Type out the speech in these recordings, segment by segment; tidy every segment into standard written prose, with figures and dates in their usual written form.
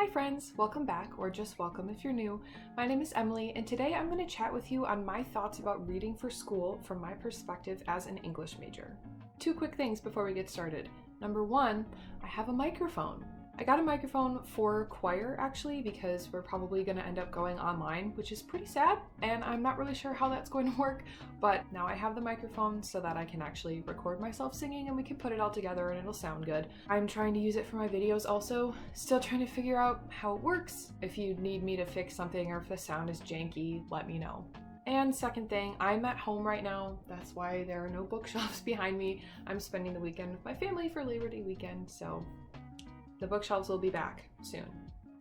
Hi friends, welcome back, or just welcome if you're new. My name is Emily, and today I'm going to chat with you on my thoughts about reading for school from my perspective as an English major. Two quick things before we get started. Number one, I have a microphone. I got a microphone for choir actually because we're probably going to end up going online, which is pretty sad, and I'm not really sure how that's going to work, but now I have the microphone so that I can actually record myself singing and we can put it all together and it'll sound good. I'm trying to use it for my videos also, still trying to figure out how it works. If you need me to fix something or if the sound is janky, let me know. And second thing, I'm at home right now. That's why there are no bookshelves behind me. I'm spending the weekend with my family for Labor Day weekend, so the bookshelves will be back soon.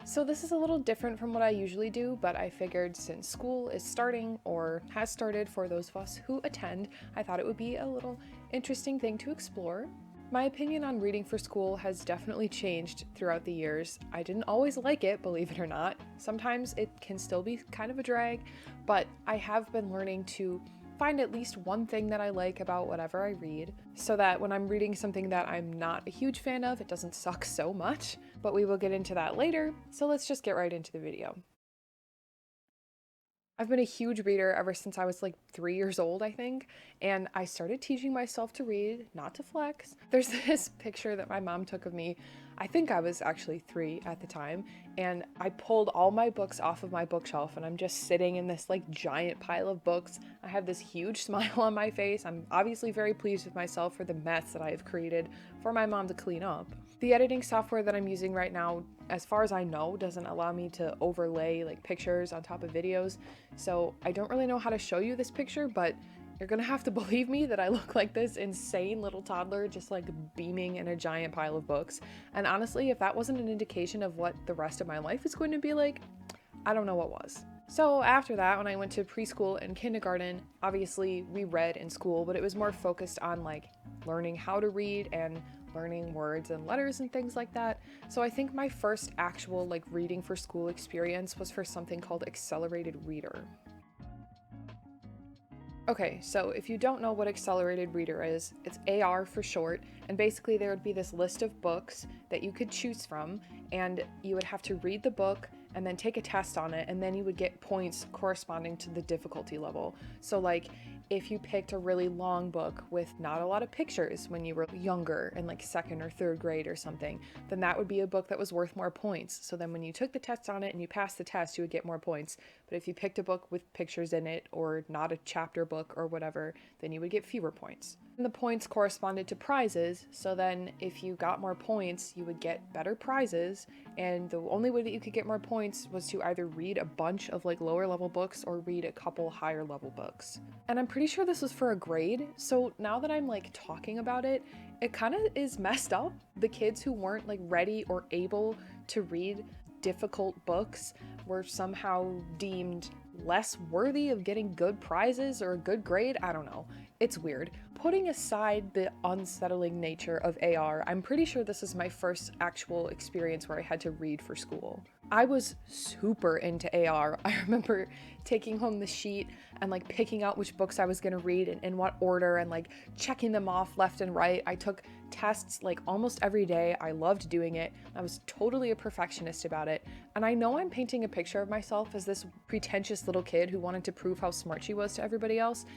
So this is a little different from what I usually do, but I figured since school is starting or has started for those of us who attend, I thought it would be a little interesting thing to explore. My opinion on reading for school has definitely changed throughout the years. I didn't always like it, believe it or not. Sometimes it can still be kind of a drag, but I have been learning to find at least one thing that I like about whatever I read, so that when I'm reading something that I'm not a huge fan of, it doesn't suck so much, but we will get into that later, so let's just get right into the video. I've been a huge reader ever since I was like 3 years old, I think, and I started teaching myself to read, not to flex. There's this picture that my mom took of me. I think I was actually 3 at the time, and I pulled all my books off of my bookshelf and I'm just sitting in this like giant pile of books. I have this huge smile on my face. I'm obviously very pleased with myself for the mess that I have created for my mom to clean up. The editing software that I'm using right now, as far as I know, doesn't allow me to overlay like pictures on top of videos, so I don't really know how to show you this picture, but you're gonna have to believe me that I look like this insane little toddler just like beaming in a giant pile of books. And honestly, if that wasn't an indication of what the rest of my life is going to be like, I don't know what was. So after that, when I went to preschool and kindergarten, obviously we read in school, but it was more focused on like learning how to read and learning words and letters and things like that. So I think my first actual like reading for school experience was for something called Accelerated Reader. Okay, so if you don't know what Accelerated Reader is, it's AR for short, and basically there would be this list of books that you could choose from, and you would have to read the book and then take a test on it, and then you would get points corresponding to the difficulty level. So like, if you picked a really long book with not a lot of pictures when you were younger in like second or third grade or something, then that would be a book that was worth more points. So then when you took the test on it and you passed the test, you would get more points. But if you picked a book with pictures in it or not a chapter book or whatever, then you would get fewer points. And the points corresponded to prizes, so then if you got more points, you would get better prizes, and the only way that you could get more points was to either read a bunch of like lower level books or read a couple higher level books. And I'm pretty sure this was for a grade, so now that I'm like talking about it, it kind of is messed up. The kids who weren't like ready or able to read difficult books were somehow deemed less worthy of getting good prizes or a good grade. I don't know. It's weird. Putting aside the unsettling nature of AR, I'm pretty sure this is my first actual experience where I had to read for school. I was super into AR. I remember taking home the sheet and like picking out which books I was gonna read and in what order and like checking them off left and right. I took tests like almost every day. I loved doing it. I was totally a perfectionist about it. And I know I'm painting a picture of myself as this pretentious little kid who wanted to prove how smart she was to everybody else.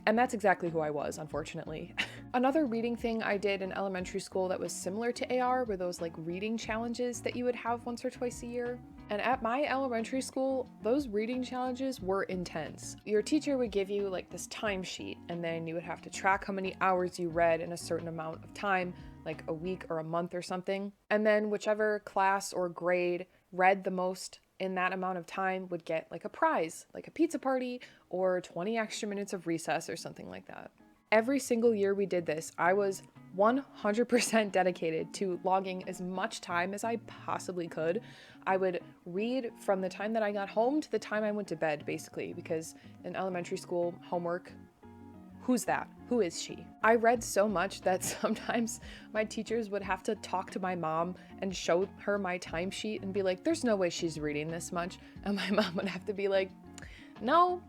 And that's exactly who I was, unfortunately. Another reading thing I did in elementary school that was similar to AR were those like reading challenges that you would have once or twice a year. And at my elementary school, those reading challenges were intense. Your teacher would give you like this timesheet, and then you would have to track how many hours you read in a certain amount of time, like a week or a month or something. And then whichever class or grade read the most in that amount of time would get like a prize, like a pizza party or 20 extra minutes of recess or something like that. Every single year we did this, I was 100% dedicated to logging as much time as I possibly could. I would read from the time that I got home to the time I went to bed, basically, because in elementary school, homework, who's that? Who is she? I read so much that sometimes my teachers would have to talk to my mom and show her my timesheet and be like, there's no way she's reading this much. And my mom would have to be like, no,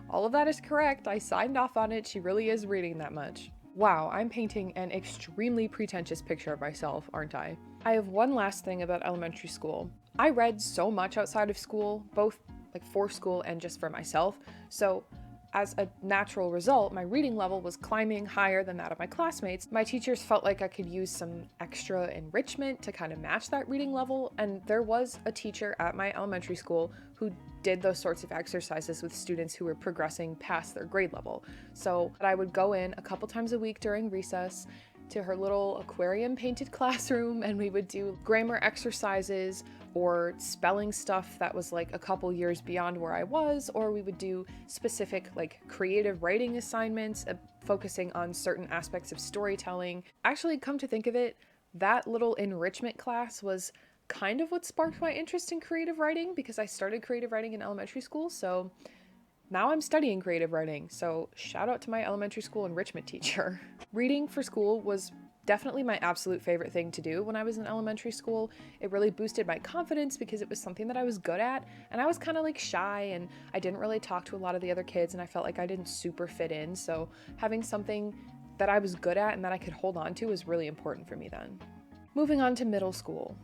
all of that is correct. I signed off on it. She really is reading that much. Wow, I'm painting an extremely pretentious picture of myself, aren't I? I have one last thing about elementary school. I read so much outside of school, both like for school and just for myself, so as a natural result, my reading level was climbing higher than that of my classmates. My teachers felt like I could use some extra enrichment to kind of match that reading level, and there was a teacher at my elementary school who did those sorts of exercises with students who were progressing past their grade level. So I would go in a couple times a week during recess to her little aquarium painted classroom, and we would do grammar exercises or spelling stuff that was like a couple years beyond where I was, or we would do specific like creative writing assignments focusing on certain aspects of storytelling. Actually, come to think of it, that little enrichment class was kind of what sparked my interest in creative writing, because I started creative writing in elementary school, so now I'm studying creative writing, so shout out to my elementary school enrichment teacher. Reading for school was definitely my absolute favorite thing to do when I was in elementary school. It really boosted my confidence because it was something that I was good at, and I was kind of like shy and I didn't really talk to a lot of the other kids, and I felt like I didn't super fit in, so having something that I was good at and that I could hold on to was really important for me then. Moving on to middle school.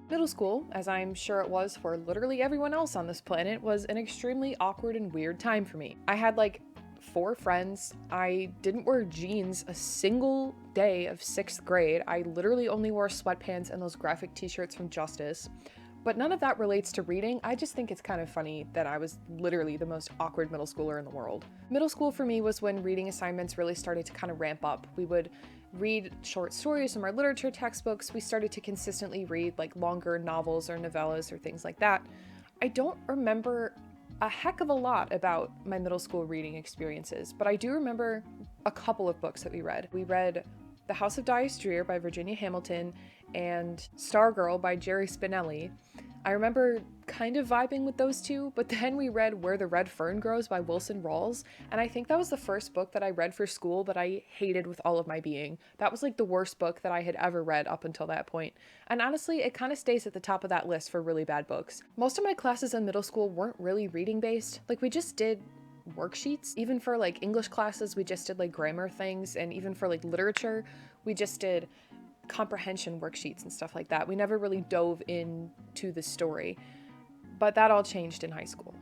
Middle school, as I'm sure it was for literally everyone else on this planet, was an extremely awkward and weird time for me. I had like 4 friends. I didn't wear jeans a single day of 6th grade. I literally only wore sweatpants and those graphic t-shirts from Justice. But none of that relates to reading. I just think it's kind of funny that I was literally the most awkward middle schooler in the world. Middle school for me was when reading assignments really started to kind of ramp up. We would read short stories from our literature textbooks. We started to consistently read like longer novels or novellas or things like that. I don't remember a heck of a lot about my middle school reading experiences, but I do remember a couple of books that we read. We read The House of Dyas Dreer by Virginia Hamilton and Stargirl by Jerry Spinelli. I remember kind of vibing with those two, but then we read Where the Red Fern Grows by Wilson Rawls, and I think that was the first book that I read for school that I hated with all of my being. That was like the worst book that I had ever read up until that point. And honestly, it kind of stays at the top of that list for really bad books. Most of my classes in middle school weren't really reading based. Like, we just did worksheets. Even for like English classes, we just did like grammar things, and even for like literature, we just did comprehension worksheets and stuff like that. We never really dove into the story, but that all changed in high school.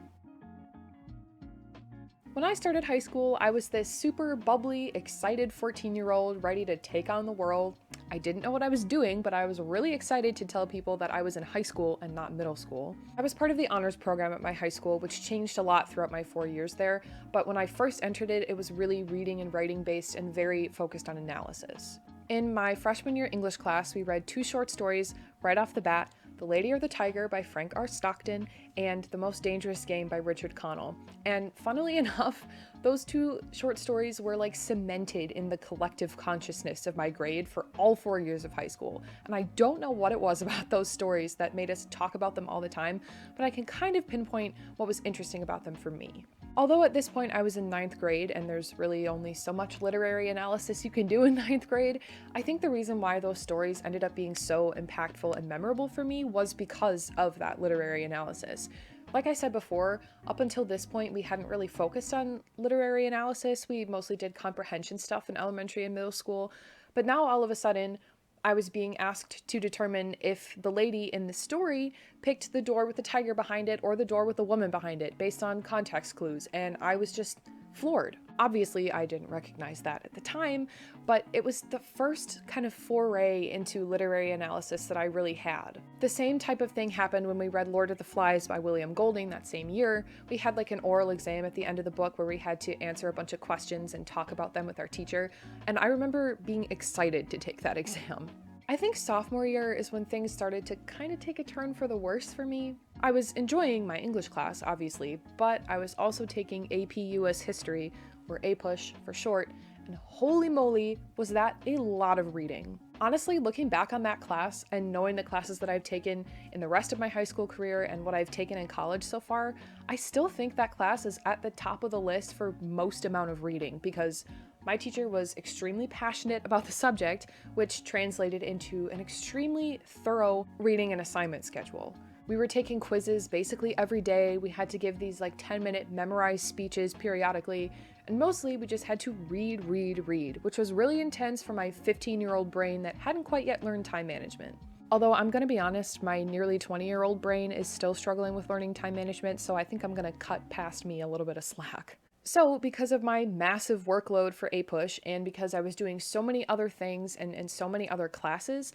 When I started high school, I was this super bubbly, excited 14-year-old ready to take on the world. I didn't know what I was doing, but I was really excited to tell people that I was in high school and not middle school. I was part of the honors program at my high school, which changed a lot throughout my 4 years there, but when I first entered it, it was really reading and writing based and very focused on analysis. In my freshman year English class, we read 2 short stories right off the bat: The Lady or the Tiger by Frank R. Stockton and The Most Dangerous Game by Richard Connell. And funnily enough, those 2 short stories were like cemented in the collective consciousness of my grade for all 4 years of high school. And I don't know what it was about those stories that made us talk about them all the time, but I can kind of pinpoint what was interesting about them for me. Although at this point I was in 9th grade and there's really only so much literary analysis you can do in 9th grade, I think the reason why those stories ended up being so impactful and memorable for me was because of that literary analysis. Like I said before, up until this point we hadn't really focused on literary analysis. We mostly did comprehension stuff in elementary and middle school, but now all of a sudden I was being asked to determine if the lady in the story picked the door with the tiger behind it or the door with the woman behind it based on context clues, and I was just floored. Obviously, I didn't recognize that at the time, but it was the first kind of foray into literary analysis that I really had. The same type of thing happened when we read Lord of the Flies by William Golding that same year. We had like an oral exam at the end of the book where we had to answer a bunch of questions and talk about them with our teacher, and I remember being excited to take that exam. I think sophomore year is when things started to kind of take a turn for the worse for me. I was enjoying my English class, obviously, but I was also taking AP US History, or APUSH for short, and holy moly, was that a lot of reading. Honestly, looking back on that class and knowing the classes that I've taken in the rest of my high school career and what I've taken in college so far, I still think that class is at the top of the list for most amount of reading, because my teacher was extremely passionate about the subject, which translated into an extremely thorough reading and assignment schedule. We were taking quizzes basically every day. We had to give these like 10-minute memorized speeches periodically, And mostly we just had to read, which was really intense for my 15-year-old brain that hadn't quite yet learned time management. Although I'm gonna be honest, my nearly 20-year-old brain is still struggling with learning time management, so I think I'm gonna cut past me a little bit of slack. So, because of my massive workload for APUSH and because I was doing so many other things and so many other classes,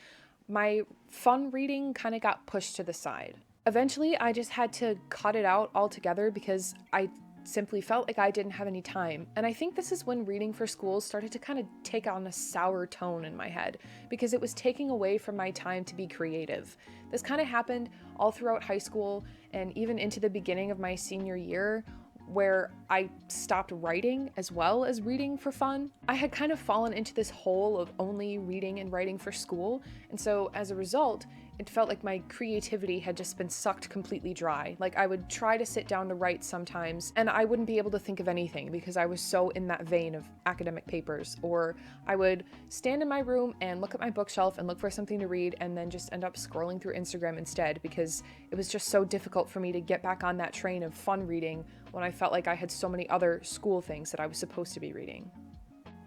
my fun reading kind of got pushed to the side. Eventually, I just had to cut it out altogether because I simply felt like I didn't have any time. And I think this is when reading for school started to kind of take on a sour tone in my head because it was taking away from my time to be creative. This kind of happened all throughout high school and even into the beginning of my senior year, where I stopped writing as well as reading for fun. I had kind of fallen into this hole of only reading and writing for school, and so as a result, it felt like my creativity had just been sucked completely dry. Like I would try to sit down to write sometimes, and I wouldn't be able to think of anything because I was so in that vein of academic papers. Or I would stand in my room and look at my bookshelf and look for something to read and then just end up scrolling through Instagram instead because it was just so difficult for me to get back on that train of fun reading when I felt like I had so many other school things that I was supposed to be reading.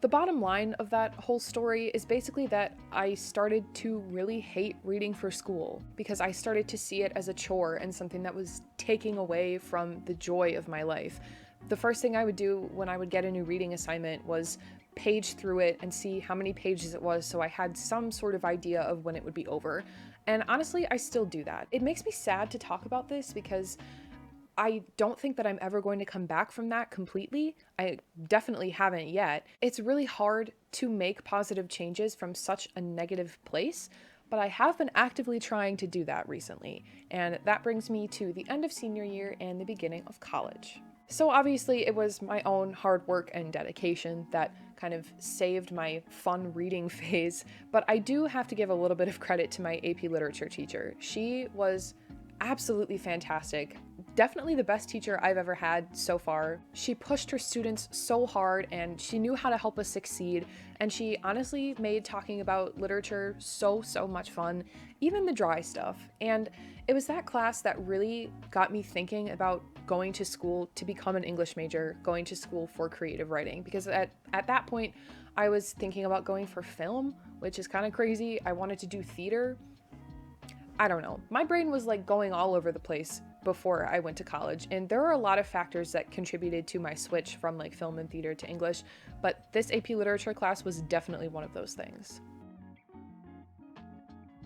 The bottom line of that whole story is basically that I started to really hate reading for school because I started to see it as a chore and something that was taking away from the joy of my life. The first thing I would do when I would get a new reading assignment was page through it and see how many pages it was so I had some sort of idea of when it would be over. And honestly, I still do that. It makes me sad to talk about this because I don't think that I'm ever going to come back from that completely. I definitely haven't yet. It's really hard to make positive changes from such a negative place, but I have been actively trying to do that recently. And that brings me to the end of senior year and the beginning of college. So obviously it was my own hard work and dedication that kind of saved my fun reading phase, but I do have to give a little bit of credit to my AP literature teacher. She was absolutely fantastic. Definitely the best teacher I've ever had so far. She pushed her students so hard and she knew how to help us succeed, and she honestly made talking about literature so much fun, even the dry stuff. And it was that class that really got me thinking about going to school to become an English major, going to school for creative writing, because at that point I was thinking about going for film, which is kind of crazy. I wanted to do theater. I don't know. My brain was like going all over the place before I went to college, and there are a lot of factors that contributed to my switch from like film and theater to English, but this AP literature class was definitely one of those things.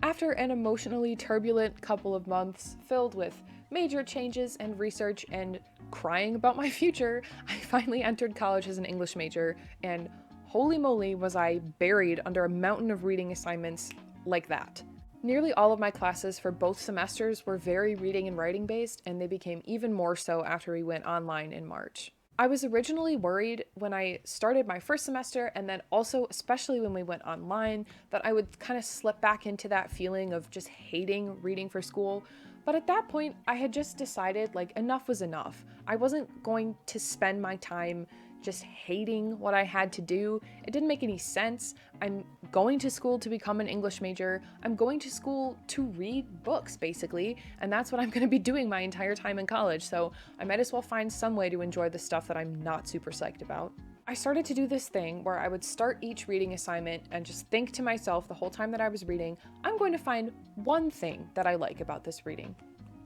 After an emotionally turbulent couple of months filled with major changes and research and crying about my future, I finally entered college as an English major, and holy moly was I buried under a mountain of reading assignments like that. Nearly all of my classes for both semesters were very reading and writing based, and they became even more so after we went online in March. I was originally worried when I started my first semester, and then also especially when we went online, that I would kind of slip back into that feeling of just hating reading for school. But at that point, I had just decided like enough was enough. I wasn't going to spend my time just hating what I had to do. It didn't make any sense. I'm going to school to become an English major. I'm going to school to read books, basically, and that's what I'm going to be doing my entire time in college, so I might as well find some way to enjoy the stuff that I'm not super psyched about. I started to do this thing where I would start each reading assignment and just think to myself the whole time that I was reading, I'm going to find one thing that I like about this reading.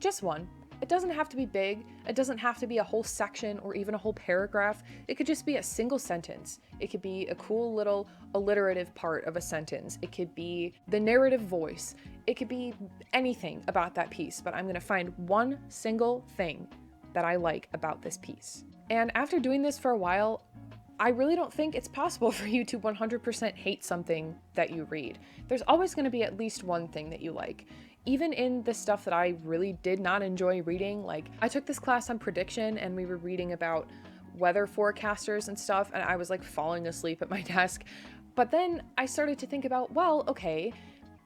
Just one. It doesn't have to be big, it doesn't have to be a whole section or even a whole paragraph. It could just be a single sentence. It could be a cool little alliterative part of a sentence. It could be the narrative voice. It could be anything about that piece, but I'm gonna find one single thing that I like about this piece. And after doing this for a while, I really don't think it's possible for you to 100% hate something that you read. There's always gonna be at least one thing that you like. Even in the stuff that I really did not enjoy reading, like I took this class on prediction and we were reading about weather forecasters and stuff, and I was like falling asleep at my desk. But then I started to think about, well, okay,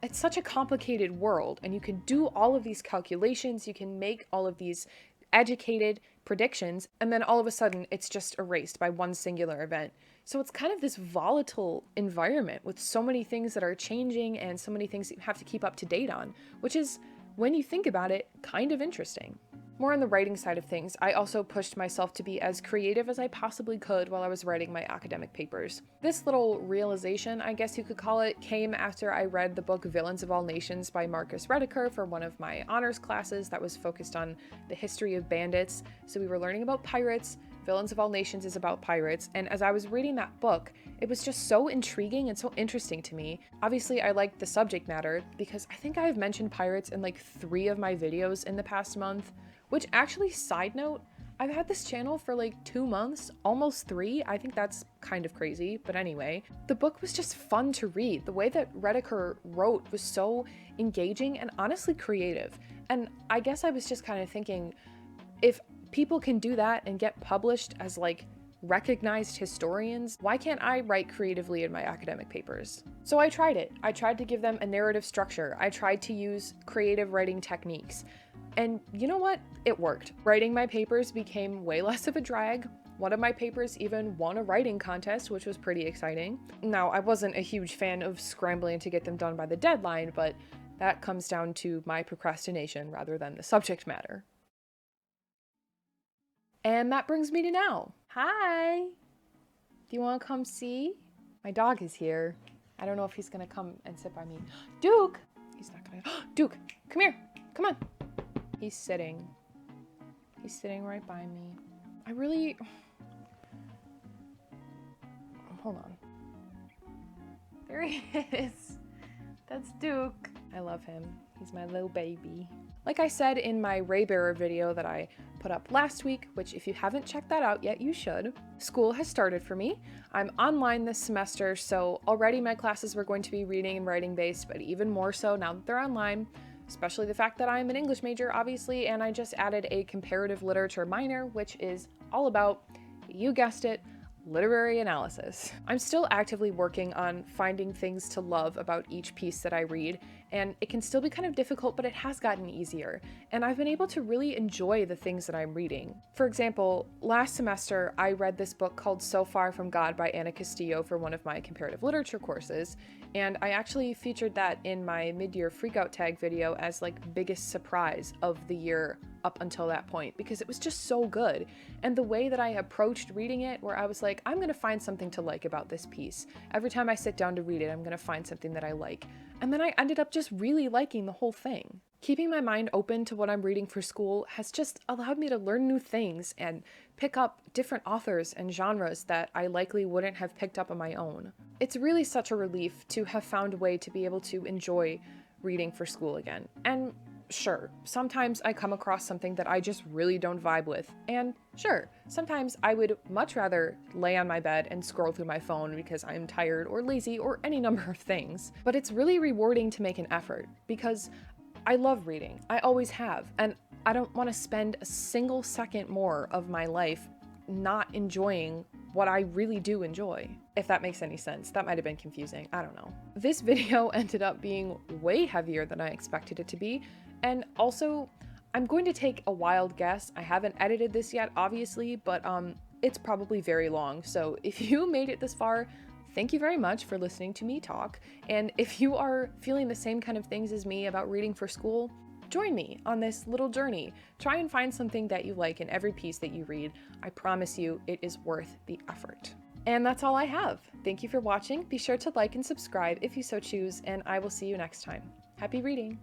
it's such a complicated world and you can do all of these calculations, you can make all of these educated predictions, and then all of a sudden it's just erased by one singular event. So it's kind of this volatile environment with so many things that are changing and so many things that you have to keep up to date on, which is, when you think about it, kind of interesting. More on the writing side of things, I also pushed myself to be as creative as I possibly could while I was writing my academic papers. This little realization, I guess you could call it, came after I read the book Villains of All Nations by Marcus Rediker for one of my honors classes that was focused on the history of bandits. So we were learning about pirates. Villains of All Nations is about pirates, and as I was reading that book, it was just so intriguing and so interesting to me. Obviously, I liked the subject matter because I think I've mentioned pirates in like 3 of my videos in the past month, which actually, side note, I've had this channel for like 2 months, almost 3. I think that's kind of crazy, but anyway, the book was just fun to read. The way that Rediker wrote was so engaging and honestly creative. And I guess I was just kind of thinking, if people can do that and get published as like recognized historians, why can't I write creatively in my academic papers? So I tried it. I tried to give them a narrative structure. I tried to use creative writing techniques. And you know what? It worked. Writing my papers became way less of a drag. One of my papers even won a writing contest, which was pretty exciting. Now, I wasn't a huge fan of scrambling to get them done by the deadline, but that comes down to my procrastination rather than the subject matter. And that brings me to now. Hi! Do you want to come see? My dog is here. I don't know if he's gonna come and sit by me. Duke! He's not gonna. Duke, come here. Come on. He's sitting. He's sitting right by me. I really... Hold on. There he is. That's Duke. I love him. He's my little baby. Like I said in my Raybearer video that I put up last week, which if you haven't checked that out yet, you should. School has started for me. I'm online this semester, so already my classes were going to be reading and writing based, but even more so now that they're online, especially the fact that I'm an English major, obviously, and I just added a comparative literature minor, which is all about, you guessed it, literary analysis. I'm still actively working on finding things to love about each piece that I read, and it can still be kind of difficult, but it has gotten easier, and I've been able to really enjoy the things that I'm reading. For example, last semester I read this book called So Far From God by Ana Castillo for one of my comparative literature courses, and I actually featured that in my mid-year freakout tag video as like biggest surprise of the year up until that point, because it was just so good. And the way that I approached reading it, where I was like, I'm gonna find something to like about this piece. Every time I sit down to read it, I'm gonna find something that I like. And then I ended up just really liking the whole thing. Keeping my mind open to what I'm reading for school has just allowed me to learn new things and pick up different authors and genres that I likely wouldn't have picked up on my own. It's really such a relief to have found a way to be able to enjoy reading for school again. And sure, sometimes I come across something that I just really don't vibe with, and sure, sometimes I would much rather lay on my bed and scroll through my phone because I'm tired or lazy or any number of things. But it's really rewarding to make an effort, because I love reading. I always have, and I don't want to spend a single second more of my life not enjoying what I really do enjoy. If that makes any sense. That might have been confusing. I don't know. This video ended up being way heavier than I expected it to be. And also, I'm going to take a wild guess. I haven't edited this yet, obviously, but it's probably very long. So if you made it this far, thank you very much for listening to me talk. And if you are feeling the same kind of things as me about reading for school, join me on this little journey. Try and find something that you like in every piece that you read. I promise you, it is worth the effort. And that's all I have. Thank you for watching. Be sure to like and subscribe if you so choose, and I will see you next time. Happy reading!